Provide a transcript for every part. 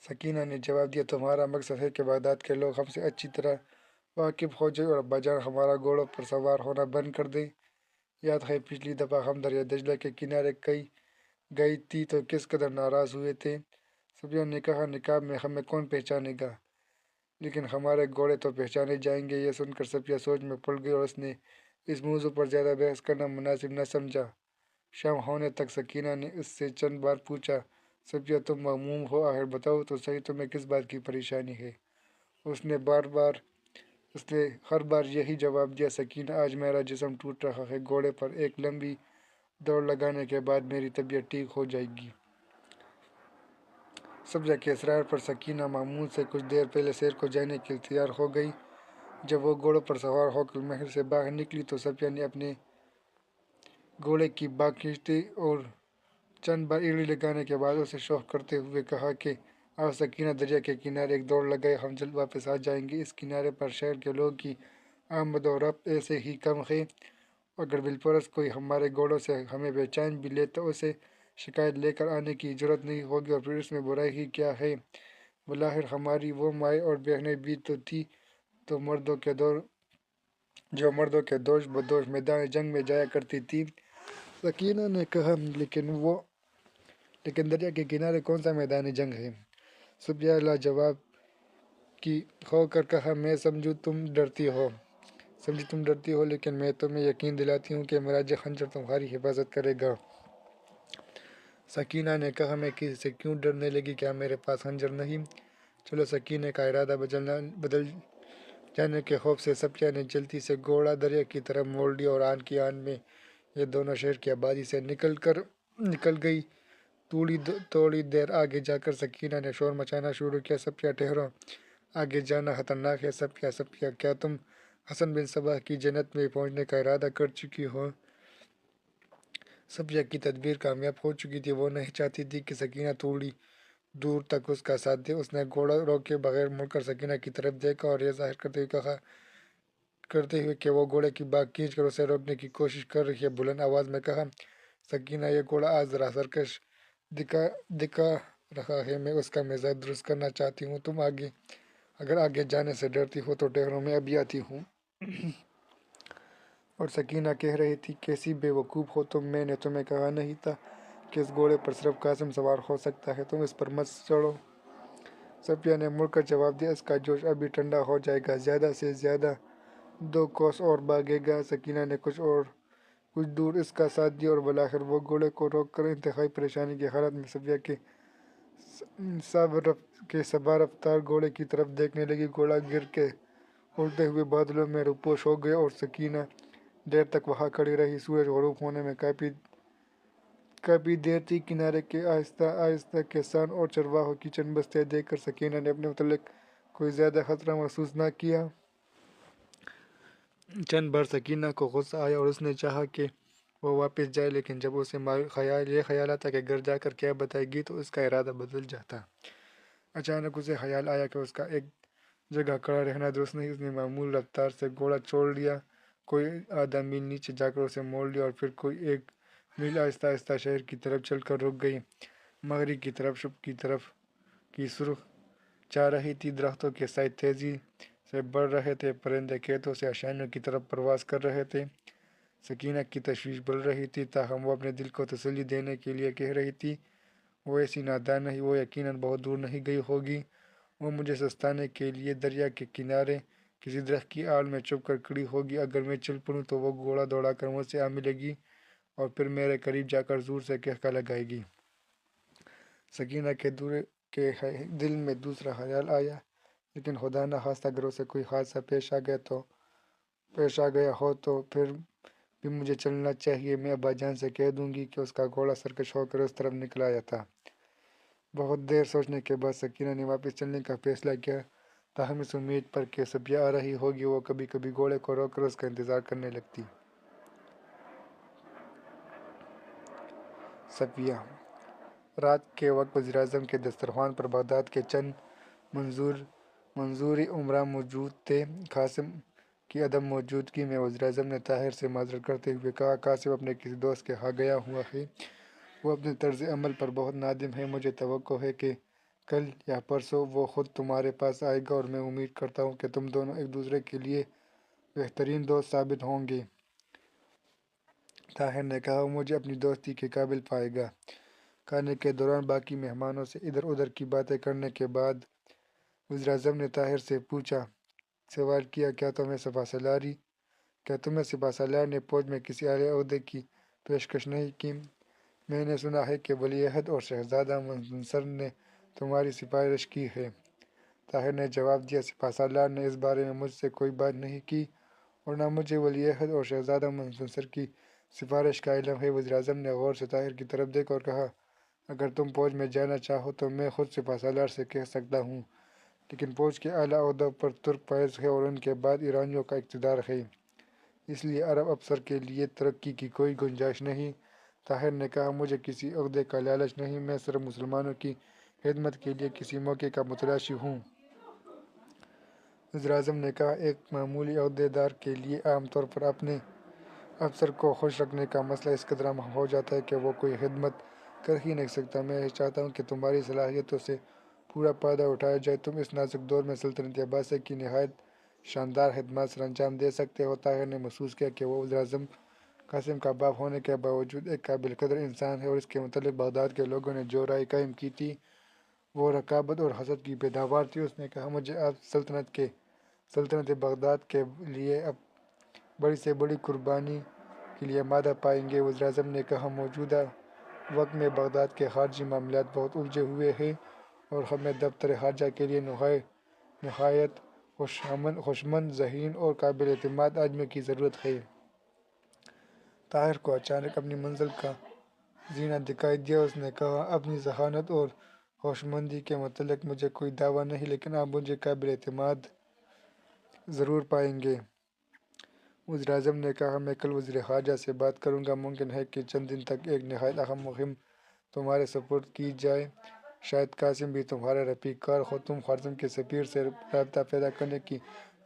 سکینہ نے جواب دیا، تمہارا مقصد ہے کہ بغداد کے لوگ ہم سے اچھی طرح واقف ہو جائیں اور ابا جان ہمارا گھوڑوں پر سوار ہونا بند کر دیں۔ یاد ہے پچھلی دفعہ ہم دریا دجلہ کے کنارے گئی تھی تو کس قدر ناراض ہوئے تھے۔ صفیہ نے کہا، نقاب میں ہمیں کون پہچانے گا، لیکن ہمارے گھوڑے تو پہچانے جائیں گے۔ یہ سن کر صفیہ سوچ میں پڑ گئی اور اس نے اس موضوع پر زیادہ بحث کرنا مناسب نہ سمجھا۔ شام ہونے تک سکینہ نے اس سے چند بار پوچھا، صفیہ تم مغموم ہو، آخر بتاؤ تو صحیح تمہیں کس بات کی پریشانی ہے؟ اس نے ہر بار یہی جواب دیا، سکینہ آج میرا جسم ٹوٹ رہا ہے، گھوڑے پر ایک لمبی دوڑ لگانے کے بعد میری طبیعت ٹھیک ہو جائے گی۔ صفیہ کے اصرار پر سکینہ معمول سے کچھ دیر پہلے سیر کو جانے کے لیے تیار ہو گئی۔ جب وہ گھوڑوں پر سوار ہو کر محل سے باہر نکلی تو صفیہ نے اپنے گھوڑے کی باگ کھینچی اور چند بار ایڑی لگانے کے بعد اسے شوق کرتے ہوئے کہا کہ آؤ سکینہ، دریا کے کنارے ایک دوڑ لگائے، ہم جلد واپس آ جائیں گے۔ اس کنارے پر شہر کے لوگ کی آمد و رفت ایسے ہی کم ہے، اگر بالفرض کوئی ہمارے گھوڑوں سے ہمیں پہچان بھی لے تو اسے شکایت لے کر آنے کی ضرورت نہیں ہوگی، اور پھر اس میں برائی ہی کیا ہے؟ بالآخر ہماری وہ مائیں اور بہنیں بھی تو تھیں جو مردوں کے دوش بدوش میدان جنگ میں جایا کرتی تھیں۔ سکینہ نے کہا، لیکن دریا کے کنارے کون سا میدان جنگ ہے؟ صفیہ لاجواب کی ہو کر کہا، میں سمجھی تم ڈرتی ہو، لیکن میں تمہیں یقین دلاتی ہوں کہ میرا خنجر تمہاری حفاظت کرے گا۔ سکینہ نے کہا، میں کسی سے کیوں ڈرنے لگی، کیا میرے پاس خنجر نہیں؟ چلو۔ سکینہ کا ارادہ بدل جانے کے خوف سے صفیہ نے جلدی سے گھوڑا دریا کی طرف موڑ لیا اور آن کی آن میں یہ دونوں شہر کی آبادی سے نکل گئی۔ تھوڑی دیر آگے جا کر سکینہ نے شور مچانا شروع کیا، صفیہ ٹھہرو، آگے جانا خطرناک ہے۔ صفیہ، کیا تم حسن بن صبا کی جنت میں پہنچنے کا ارادہ کر چکی ہو؟ صفیہ کی تدبیر کامیاب ہو چکی تھی، وہ نہیں چاہتی تھی کہ سکینہ تھوڑی دور تک اس کا ساتھ دے۔ اس نے گھوڑا روکے بغیر مڑ کر سکینہ کی طرف دیکھا اور یہ ظاہر کرتے ہوئے کہ وہ گھوڑے کی باگ کھینچ کر اسے روکنے کی کوشش کر رہی ہے، بلند آواز میں کہا، سکینہ، یہ گھوڑا آج ذرا سرکش دکھا رہا ہے، میں اس کا مزاج درست کرنا چاہتی ہوں، تم اگر آگے جانے سے ڈرتی ہو تو ٹھہرو، میں ابھی آتی ہوں۔ اور سکینہ کہہ رہی تھی، کیسی بے وقوف ہو تم، میں نے تمہیں کہا نہیں تھا کہ اس گھوڑے پر صرف قاسم سوار ہو سکتا ہے، تم اس پر مت چڑھو۔ صفیہ نے مڑ کر جواب دیا، اس کا جوش ابھی ٹھنڈا ہو جائے گا، زیادہ سے زیادہ 2 کوس اور بھاگے گا۔ سکینہ نے کچھ دور اس کا ساتھ دیا اور بالآخر وہ گھوڑے کو روک کر انتہائی پریشانی کی حالت میں صفیہ کے سابہ رفتار گھوڑے کی طرف دیکھنے لگی۔ گھوڑا گر کے اڑتے ہوئے بادلوں میں روپوش ہو گیا اور سکینہ دیر تک وہاں کھڑی رہی۔ سورج غروب ہونے میں کافی دیر تھی۔ کنارے کے آہستہ کسان اور چرواہوں کی چند بستیاں دیکھ کر سکینہ نے اپنے متعلق کوئی زیادہ خطرہ محسوس نہ کیا۔ چند بار سکینہ کو غصہ آیا اور اس نے چاہا کہ وہ واپس جائے، لیکن جب اسے یہ خیال آتا کہ گھر جا کر کیا بتائے گی تو اس کا ارادہ بدل جاتا۔ اچانک اسے خیال آیا کہ اس کا ایک جگہ کھڑا رہنا درست نہیں۔ اس نے معمول رفتار سے گھوڑا چھوڑ دیا، کوئی آدھا میل نیچے جا کر اسے موڑ لیا اور پھر کوئی 1 میل آہستہ آہستہ شہر کی طرف چل کر رک گئی۔ مغرب کی طرف شب کی سرخ چھا رہی تھی، درختوں کے سائے تیزی سے بڑھ رہے تھے، پرندے کھیتوں سے آشیانوں کی طرف پرواز کر رہے تھے۔ سکینہ کی تشویش بڑھ رہی تھی، تاہم وہ اپنے دل کو تسلی دینے کے لیے کہہ رہی تھی، وہ ایسی نادان نہیں، وہ یقیناً بہت دور نہیں گئی ہوگی، وہ مجھے سستانے کے لیے دریا کے کنارے کسی درخت کی آڑ میں چھپ کر کھڑی ہوگی، اگر میں چل پڑوں تو وہ گھوڑا دوڑا کر مجھ سے آ ملے گی اور پھر میرے قریب جا کر زور سے کہکا لگائے گی۔ سکینہ کے دل میں دوسرا خیال آیا، لیکن خدا نہ خواستہ اگر اسے کوئی حادثہ پیش آ گیا ہو تو پھر بھی مجھے چلنا چاہیے، میں ابا جان سے کہہ دوں گی کہ اس کا گھوڑا سرکش ہو کر اس طرف نکل آیا تھا۔ بہت دیر سوچنے کے بعد سکینہ نے واپس چلنے کا فیصلہ کیا، تاہم اس امید پر کہ صفیہ آ رہی ہوگی وہ کبھی کبھی گھوڑے کو روک کر اس کا انتظار کرنے لگتی۔ صفیہ۔ رات کے وقت وزیراعظم کے دسترخوان پر بغداد کے چند منظور امراء موجود تھے۔ قاسم کی عدم موجودگی میں وزیراعظم نے طاہر سے معذرت کرتے ہوئے کہا، قاسم اپنے کسی دوست کے ہاں گیا ہوا ہے، وہ اپنے طرز عمل پر بہت نادم ہے، مجھے توقع ہے کہ کل یا پرسوں وہ خود تمہارے پاس آئے گا، اور میں امید کرتا ہوں کہ تم دونوں ایک دوسرے کے لیے بہترین دوست ثابت ہوں گے۔ طاہر نے کہا، وہ مجھے اپنی دوستی کے قابل پائے گا۔ کھانے کے دوران باقی مہمانوں سے ادھر ادھر کی باتیں کرنے کے بعد وزیراعظم نے طاہر سے سوال کیا، کیا تمہیں سپہ سالار نے فوج میں کسی اعلیٰ عہدے کی پیشکش نہیں کی؟ میں نے سنا ہے کہ ولی عہد اور شہزادہ منصر نے تمہاری سفارش کی ہے۔ طاہر نے جواب دیا، سپہ سالار نے اس بارے میں مجھ سے کوئی بات نہیں کی اور نہ مجھے ولی عہد اور شہزادہ منصر کی سفارش کا علم ہے۔ وزیراعظم نے غور سے طاہر کی طرف دیکھا اور کہا، اگر تم فوج میں جانا چاہو تو میں خود سپہ سالار سے کہہ سکتا ہوں، لیکن فوج کے اعلیٰ عہدوں پر ترک فائز ہے اور ان کے بعد ایرانیوں کا اقتدار ہے، اس لیے عرب افسر کے لیے ترقی کی کوئی گنجائش نہیں۔ طاہر نے کہا، مجھے کسی عہدے کا لالچ نہیں، میں صرف مسلمانوں کی خدمت کے لیے کسی موقع کا متلاشی ہوں۔ وزیراعظم نے کہا، ایک معمولی عہدے دار کے لیے عام طور پر اپنے افسر کو خوش رکھنے کا مسئلہ اس قدر اہم ہو جاتا ہے کہ وہ کوئی خدمت کر ہی نہیں سکتا۔ میں یہ چاہتا ہوں کہ تمہاری صلاحیتوں سے پورا فائدہ اٹھایا جائے، تم اس نازک دور میں سلطنت عباسیہ کی نہایت شاندار خدمات سر انجام دے سکتے ہو۔ طاہر نے محسوس کیا کہ وہ وزیراعظم قاسم کا باپ ہونے کے باوجود ایک قابل قدر انسان ہے، اور اس کے متعلق بغداد کے لوگوں نے جو رائے قائم کی تھی وہ رقابت اور حسد کی پیداوار تھی۔ اس نے کہا، مجھے آپ سلطنت بغداد کے لیے بڑی سے بڑی قربانی کے لیے آمادہ پائیں گے۔ وزیراعظم نے کہا، موجودہ وقت میں بغداد کے خارجی معاملات بہت الجھے ہوئے ہیں اور ہمیں دفتر خارجہ کے لیے نہایت ہوشمند، ذہین اور قابل اعتماد آدمی کی ضرورت ہے۔ طاہر کو اچانک اپنی منزل کا زینہ دکھائی دیا۔ اس نے کہا، اپنی ذہانت اور ہوشمندی کے متعلق مجھے کوئی دعویٰ نہیں، لیکن آپ مجھے قابل اعتماد ضرور پائیں گے۔ وزیراعظم نے کہا، میں کل وزیر خارجہ سے بات کروں گا۔ ممکن ہے کہ چند دن تک ایک نہایت اہم مہم تمہارے سپرد کی جائے، شاید قاسم بھی تمہارا رفیق کار ہو۔ تم خوارزم کے سفیر سے رابطہ پیدا کرنے کی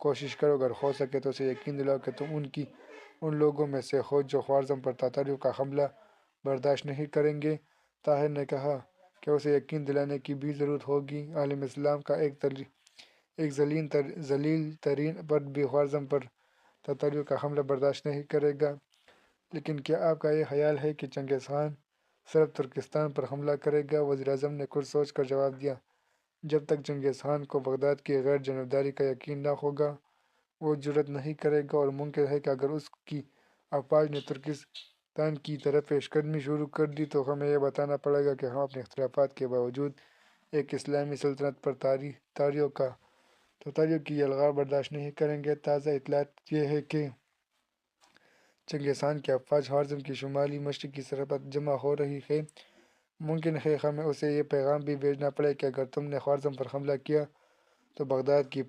کوشش کرو، اگر ہو سکے تو اسے یقین دلاؤ کہ تم ان لوگوں میں سے ہو جو خوارزم پر تاتاریوں کا حملہ برداشت نہیں کریں گے۔ طاہر نے کہا کہ اسے یقین دلانے کی بھی ضرورت ہوگی، عالم اسلام کا ایک ذلیل ترین فرد بھی خوارزم پر تاتاریوں کا حملہ برداشت نہیں کرے گا۔ لیکن کیا آپ کا یہ خیال ہے کہ چنگیز خان صرف ترکستان پر حملہ کرے گا؟ وزیراعظم نے کچھ سوچ کر جواب دیا، جب تک چنگیز خان کو بغداد کی غیر جانبداری کا یقین نہ ہوگا وہ جرأت نہیں کرے گا، اور ممکن ہے کہ اگر اس کی افواج نے ترکستان کی طرف پیش قدمی شروع کر دی تو ہمیں یہ بتانا پڑے گا کہ ہم اپنے اختلافات کے باوجود ایک اسلامی سلطنت پر تاتاریوں کی الغار برداشت نہیں کریں گے۔ تازہ اطلاعات یہ ہے کہ چنگیز خان کی افواج خوارزم کی شمالی مشرقی سرحد پر جمع ہو رہی ہے۔ ممکن ہے ہمیں اسے یہ پیغام بھی بھیجنا پڑے کہ اگر تم نے خوارزم پر حملہ کیا تو بغداد کی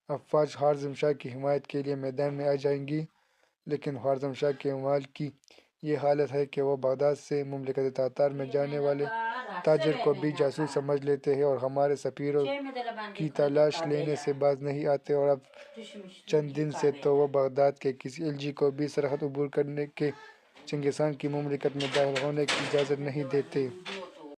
افواج خوارزم شاہ کی حمایت کے لیے میدان میں آ جائیں گی، لیکن خوارزم شاہ کے مال کی یہ حالت ہے کہ وہ بغداد سے مملکت تاتار میں جانے والے تاجر کو بھی جاسوس سمجھ لیتے ہیں اور ہمارے سفیروں کی تلاش لینے سے باز نہیں آتے، اور اب چند دن سے تو وہ بغداد کے کسی خلجی کو بھی سرحد عبور کرنے کے چنگیز خان کی مملکت میں داخل ہونے کی اجازت نہیں دیتے۔